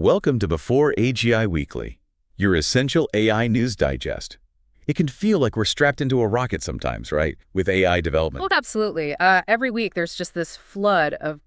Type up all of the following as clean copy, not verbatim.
Welcome to Before AGI Weekly, your essential AI news digest. It can feel like we're strapped into a rocket sometimes, right, with AI development. Oh, absolutely. Every week there's just this flood of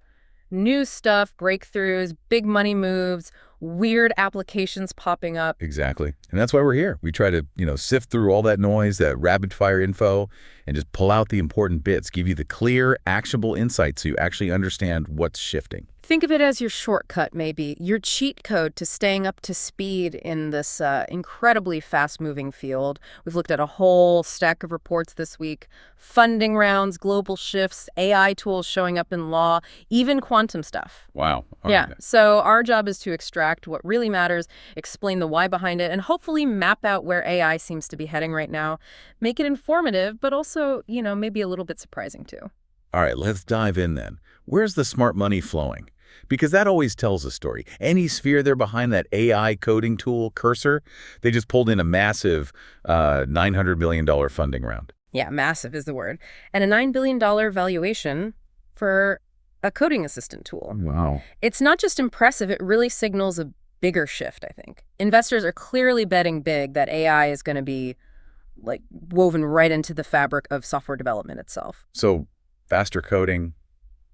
new stuff, breakthroughs, big money moves, weird applications popping up. Exactly. And that's why we're here. We try to, sift through all that noise, that rapid-fire info, and just pull out the important bits, give you the clear, actionable insights so you actually understand what's shifting. Think of it as your shortcut, maybe, your cheat code to staying up to speed in this incredibly fast-moving field. We've looked at a whole stack of reports this week: funding rounds, global shifts, AI tools showing up in law, even quantum stuff. Wow. All Yeah, right. so our job is to extract what really matters, explain the why behind it, and hopefully map out where AI seems to be heading right now. Make it informative, but also, maybe a little bit surprising too. All right, let's dive in then. Where's the smart money flowing? Because that always tells a story. Any sphere there behind that AI coding tool, Cursor, they just pulled in a massive $900 million funding round. Yeah, massive is the word. And a $9 billion valuation for a coding assistant tool. Wow. It's not just impressive, it really signals a bigger shift, I think. Investors are clearly betting big that AI is going to be, woven right into the fabric of software development itself. So faster coding,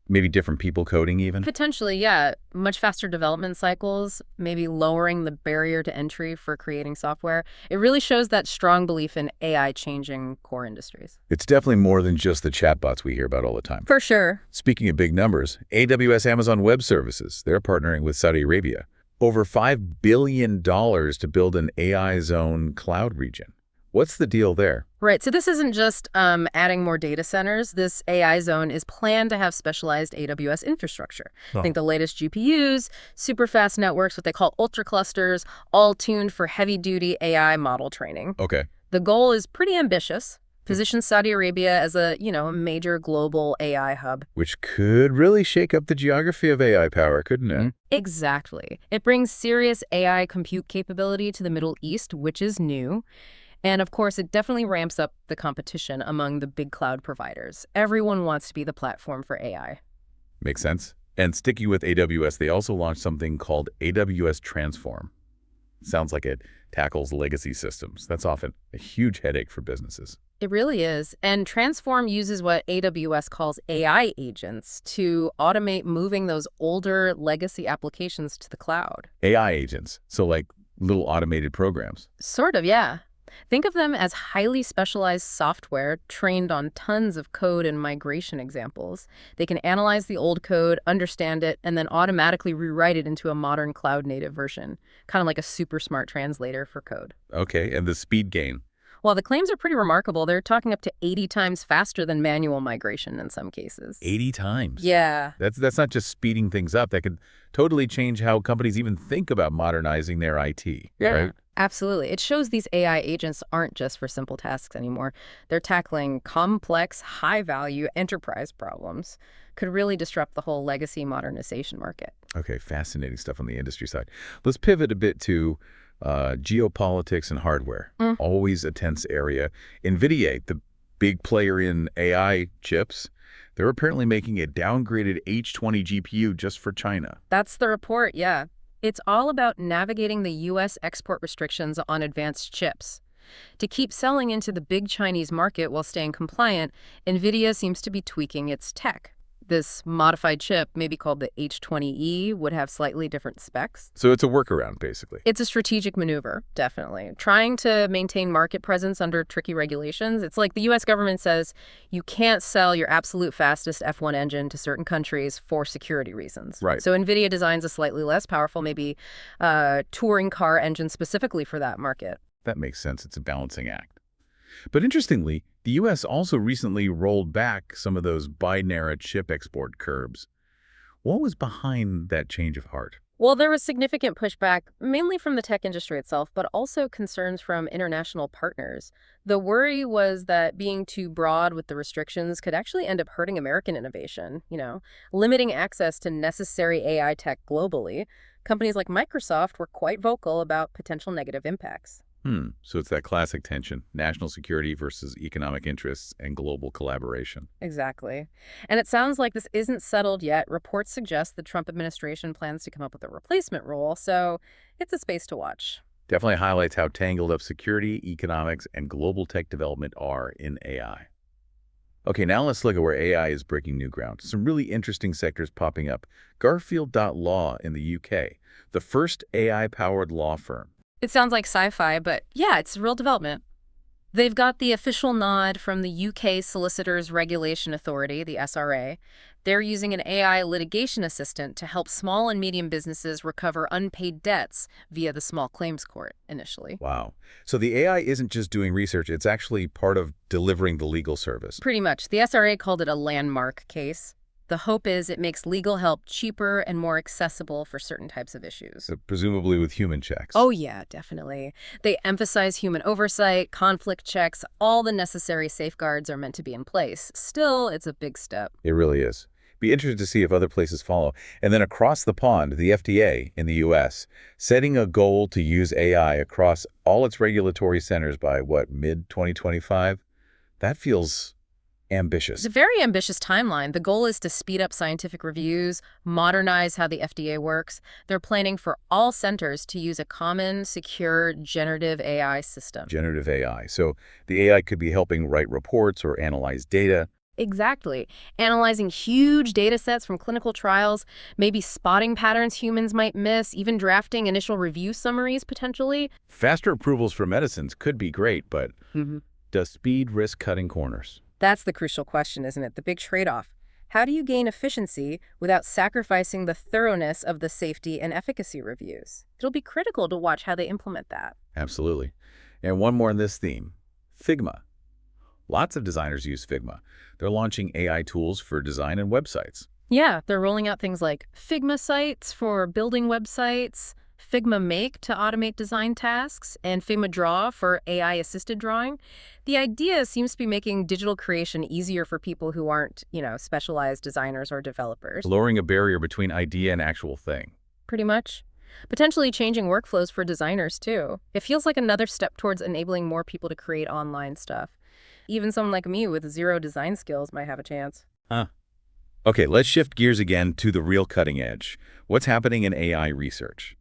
maybe different people coding even? Potentially, yeah. Much faster development cycles, maybe lowering the barrier to entry for creating software. It really shows that strong belief in AI changing core industries. It's definitely more than just the chatbots we hear about all the time. For sure. Speaking of big numbers, AWS Amazon Web Services, they're partnering with Saudi Arabia. Over $5 billion to build an AI zone cloud region. What's the deal there? Right. So this isn't just adding more data centers. This AI zone is planned to have specialized AWS infrastructure. Oh. Think the latest GPUs, super fast networks, what they call ultra clusters, all tuned for heavy-duty AI model training. Okay. The goal is pretty ambitious. Position Saudi Arabia as a major global AI hub. Which could really shake up the geography of AI power, couldn't it? Exactly. It brings serious AI compute capability to the Middle East, which is new. And of course, it definitely ramps up the competition among the big cloud providers. Everyone wants to be the platform for AI. Makes sense. And sticking with AWS, they also launched something called AWS Transform. Sounds like it tackles legacy systems. That's often a huge headache for businesses. It really is. And Transform uses what AWS calls AI agents to automate moving those older legacy applications to the cloud. AI agents, so like little automated programs. Sort of, yeah. Think of them as highly specialized software trained on tons of code and migration examples. They can analyze the old code, understand it, and then automatically rewrite it into a modern cloud-native version, kind of like a super smart translator for code. Okay, and the speed gain. Well, the claims are pretty remarkable. They're talking up to 80 times faster than manual migration in some cases. 80 times? Yeah. That's not just speeding things up. That could totally change how companies even think about modernizing their IT, right? Absolutely. It shows these AI agents aren't just for simple tasks anymore. They're tackling complex, high-value enterprise problems. Could really disrupt the whole legacy modernization market. Okay, fascinating stuff on the industry side. Let's pivot a bit to geopolitics and hardware. Always a tense area. NVIDIA, the big player in AI chips, they're apparently making a downgraded H20 GPU just for China. That's the report, yeah. It's all about navigating the U.S. export restrictions on advanced chips. To keep selling into the big Chinese market while staying compliant, NVIDIA seems to be tweaking its tech. This modified chip, maybe called the H20E, would have slightly different specs. So it's a workaround, basically. It's a strategic maneuver, definitely. Trying to maintain market presence under tricky regulations. It's like the U.S. government says you can't sell your absolute fastest F1 engine to certain countries for security reasons. Right. So NVIDIA designs a slightly less powerful, maybe touring car engine specifically for that market. That makes sense. It's a balancing act. But interestingly, the U.S. also recently rolled back some of those Biden-era chip export curbs. What was behind that change of heart? Well, there was significant pushback, mainly from the tech industry itself, but also concerns from international partners. The worry was that being too broad with the restrictions could actually end up hurting American innovation, limiting access to necessary AI tech globally. Companies like Microsoft were quite vocal about potential negative impacts. So it's that classic tension, national security versus economic interests and global collaboration. Exactly. And it sounds like this isn't settled yet. Reports suggest the Trump administration plans to come up with a replacement rule, so it's a space to watch. Definitely highlights how tangled up security, economics, and global tech development are in AI. Okay, now let's look at where AI is breaking new ground. Some really interesting sectors popping up. Garfield.law in the UK, the first AI-powered law firm. It sounds like sci-fi, but yeah, it's real development. They've got the official nod from the UK Solicitors Regulation Authority, the SRA. They're using an AI litigation assistant to help small and medium businesses recover unpaid debts via the small claims court initially. Wow. So the AI isn't just doing research, it's actually part of delivering the legal service. Pretty much. The SRA called it a landmark case. The hope is it makes legal help cheaper and more accessible for certain types of issues. So presumably with human checks. Oh, yeah, definitely. They emphasize human oversight, conflict checks, all the necessary safeguards are meant to be in place. Still, it's a big step. It really is. Be interested to see if other places follow. And then across the pond, the FDA in the U.S., setting a goal to use AI across all its regulatory centers by, mid-2025? That feels ambitious. It's a very ambitious timeline. The goal is to speed up scientific reviews, modernize how the FDA works. They're planning for all centers to use a common, secure, generative AI system. Generative AI. So the AI could be helping write reports or analyze data. Exactly. Analyzing huge data sets from clinical trials, maybe spotting patterns humans might miss, even drafting initial review summaries potentially. Faster approvals for medicines could be great, but does speed risk cutting corners? That's the crucial question, isn't it? The big trade-off. How do you gain efficiency without sacrificing the thoroughness of the safety and efficacy reviews? It'll be critical to watch how they implement that. Absolutely. And one more in this theme, Figma. Lots of designers use Figma. They're launching AI tools for design and websites. Yeah, they're rolling out things like Figma sites for building websites, Figma Make to automate design tasks, and Figma Draw for AI-assisted drawing. The idea seems to be making digital creation easier for people who aren't, specialized designers or developers. Lowering a barrier between idea and actual thing. Pretty much. Potentially changing workflows for designers, too. It feels like another step towards enabling more people to create online stuff. Even someone like me with zero design skills might have a chance. Okay, let's shift gears again to the real cutting edge. What's happening in AI research?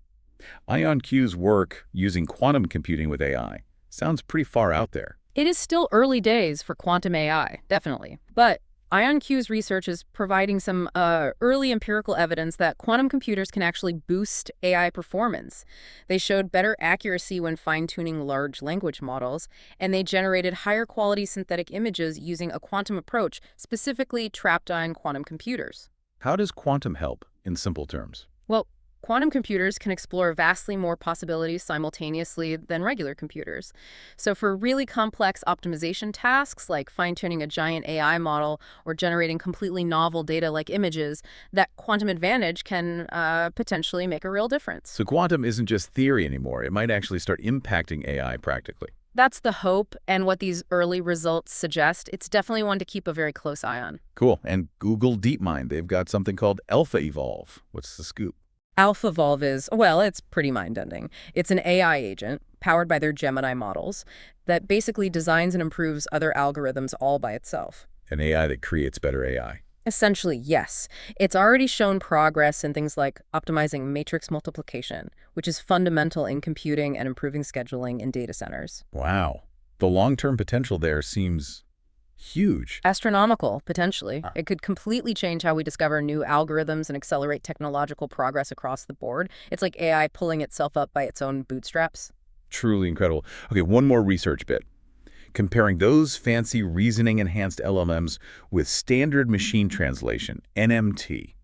IonQ's work using quantum computing with AI sounds pretty far out there. It is still early days for quantum AI, definitely. But IonQ's research is providing some early empirical evidence that quantum computers can actually boost AI performance. They showed better accuracy when fine-tuning large language models, and they generated higher quality synthetic images using a quantum approach, specifically trapped-ion quantum computers. How does quantum help, in simple terms? Well, quantum computers can explore vastly more possibilities simultaneously than regular computers. So for really complex optimization tasks, like fine-tuning a giant AI model or generating completely novel data like images, that quantum advantage can potentially make a real difference. So quantum isn't just theory anymore. It might actually start impacting AI practically. That's the hope, and what these early results suggest. It's definitely one to keep a very close eye on. Cool. And Google DeepMind, they've got something called AlphaEvolve. What's the scoop? AlphaEvolve is, well, it's pretty mind-bending. It's an AI agent powered by their Gemini models that basically designs and improves other algorithms all by itself. An AI that creates better AI. Essentially, yes. It's already shown progress in things like optimizing matrix multiplication, which is fundamental in computing and improving scheduling in data centers. Wow. The long-term potential there seems huge. Astronomical, potentially. It could completely change how we discover new algorithms and accelerate technological progress across the board. It's like AI pulling itself up by its own bootstraps. Truly incredible. Okay, one more research bit. Comparing those fancy reasoning-enhanced LLMs with standard machine translation, NMT.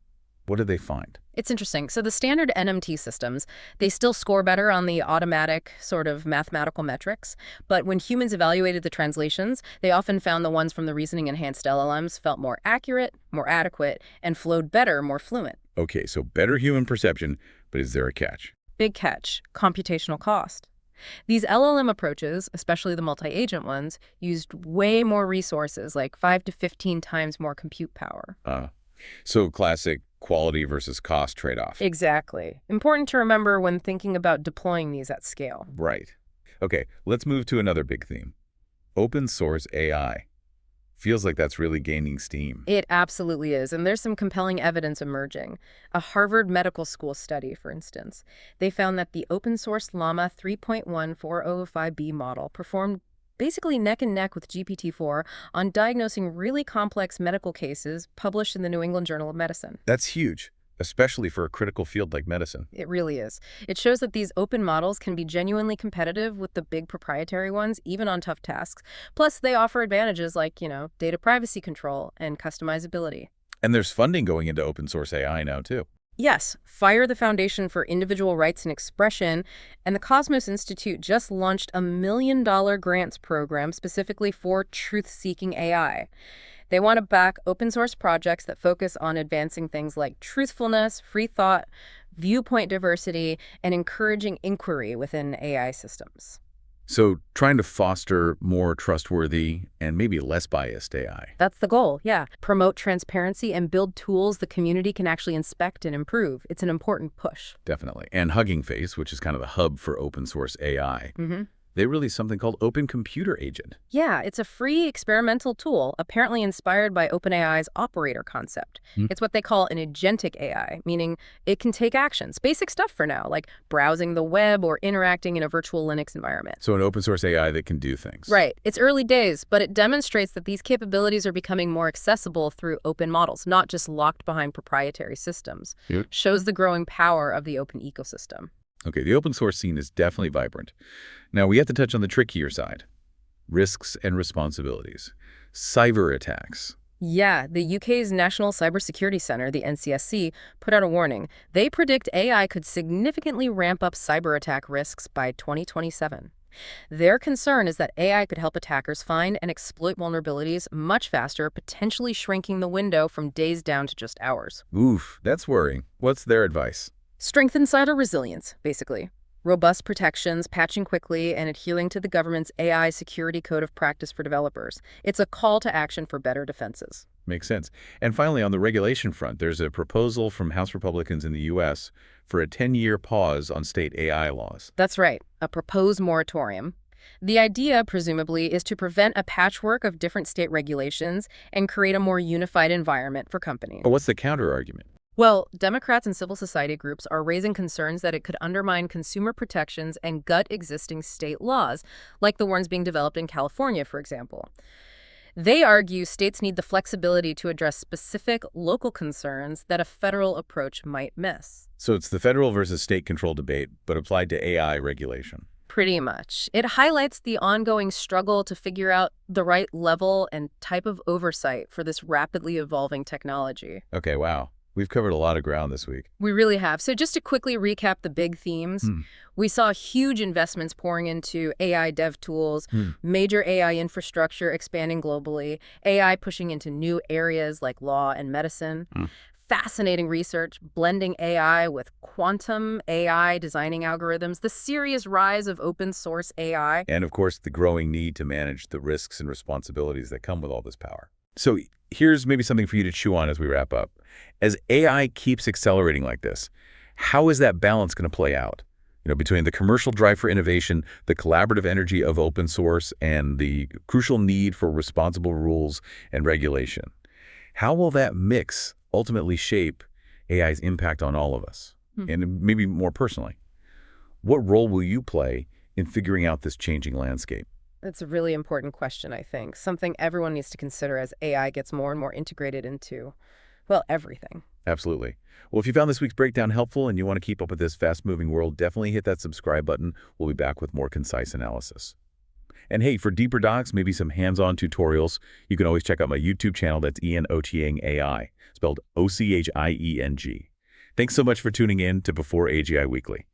What did they find? It's interesting. So the standard NMT systems, they still score better on the automatic sort of mathematical metrics. But when humans evaluated the translations, they often found the ones from the reasoning-enhanced LLMs felt more accurate, more adequate, and flowed better, more fluent. Okay, so better human perception, but is there a catch? Big catch, computational cost. These LLM approaches, especially the multi-agent ones, used way more resources, like 5 to 15 times more compute power. So classic quality versus cost trade-off. Exactly. Important to remember when thinking about deploying these at scale. Right. Okay, let's move to another big theme. Open source AI. Feels like that's really gaining steam. It absolutely is, and there's some compelling evidence emerging. A Harvard Medical School study, for instance, they found that the open-source Llama 3.1405b model performed basically neck and neck with GPT-4 on diagnosing really complex medical cases published in the New England Journal of Medicine. That's huge, especially for a critical field like medicine. It really is. It shows that these open models can be genuinely competitive with the big proprietary ones, even on tough tasks. Plus, they offer advantages like, data privacy control and customizability. And there's funding going into open source AI now, too. Yes, FIRE, the Foundation for Individual Rights and Expression, and the Cosmos Institute just launched a $1 million grants program specifically for truth-seeking AI. They want to back open-source projects that focus on advancing things like truthfulness, free thought, viewpoint diversity, and encouraging inquiry within AI systems. So trying to foster more trustworthy and maybe less biased AI. That's the goal, yeah. Promote transparency and build tools the community can actually inspect and improve. It's an important push. Definitely. And Hugging Face, which is kind of the hub for open source AI, they released something called Open Computer Agent. Yeah, it's a free experimental tool, apparently inspired by OpenAI's operator concept. It's what they call an agentic AI, meaning it can take actions, basic stuff for now, like browsing the web or interacting in a virtual Linux environment. So an open source AI that can do things. Right. It's early days, but it demonstrates that these capabilities are becoming more accessible through open models, not just locked behind proprietary systems. Yep. Shows the growing power of the open ecosystem. Okay, the open source scene is definitely vibrant. Now, we have to touch on the trickier side. Risks and responsibilities. Cyber attacks. Yeah, the UK's National Cybersecurity Centre, the NCSC, put out a warning. They predict AI could significantly ramp up cyber attack risks by 2027. Their concern is that AI could help attackers find and exploit vulnerabilities much faster, potentially shrinking the window from days down to just hours. Oof, that's worrying. What's their advice? Strengthen cyber resilience, basically. Robust protections, patching quickly, and adhering to the government's AI security code of practice for developers. It's a call to action for better defenses. Makes sense. And finally, on the regulation front, there's a proposal from House Republicans in the U.S. for a 10-year pause on state AI laws. That's right, a proposed moratorium. The idea, presumably, is to prevent a patchwork of different state regulations and create a more unified environment for companies. But what's the counter-argument? Well, Democrats and civil society groups are raising concerns that it could undermine consumer protections and gut existing state laws, like the ones being developed in California, for example. They argue states need the flexibility to address specific local concerns that a federal approach might miss. So it's the federal versus state control debate, but applied to AI regulation. Pretty much. It highlights the ongoing struggle to figure out the right level and type of oversight for this rapidly evolving technology. Okay, wow. We've covered a lot of ground this week. We really have. So just to quickly recap the big themes, we saw huge investments pouring into AI dev tools, major AI infrastructure expanding globally, AI pushing into new areas like law and medicine, fascinating research blending AI with quantum AI designing algorithms, the serious rise of open source AI. And of course, the growing need to manage the risks and responsibilities that come with all this power. So here's maybe something for you to chew on as we wrap up. As AI keeps accelerating like this, how is that balance going to play out? Between the commercial drive for innovation, the collaborative energy of open source, and the crucial need for responsible rules and regulation. How will that mix ultimately shape AI's impact on all of us? And maybe more personally, what role will you play in figuring out this changing landscape? That's a really important question, I think. Something everyone needs to consider as AI gets more and more integrated into, well, everything. Absolutely. Well, if you found this week's breakdown helpful and you want to keep up with this fast-moving world, definitely hit that subscribe button. We'll be back with more concise analysis. And hey, for deeper docs, maybe some hands-on tutorials, you can always check out my YouTube channel. That's Ian Ochieng AI, spelled O-C-H-I-E-N-G. Thanks so much for tuning in to Before AGI Weekly.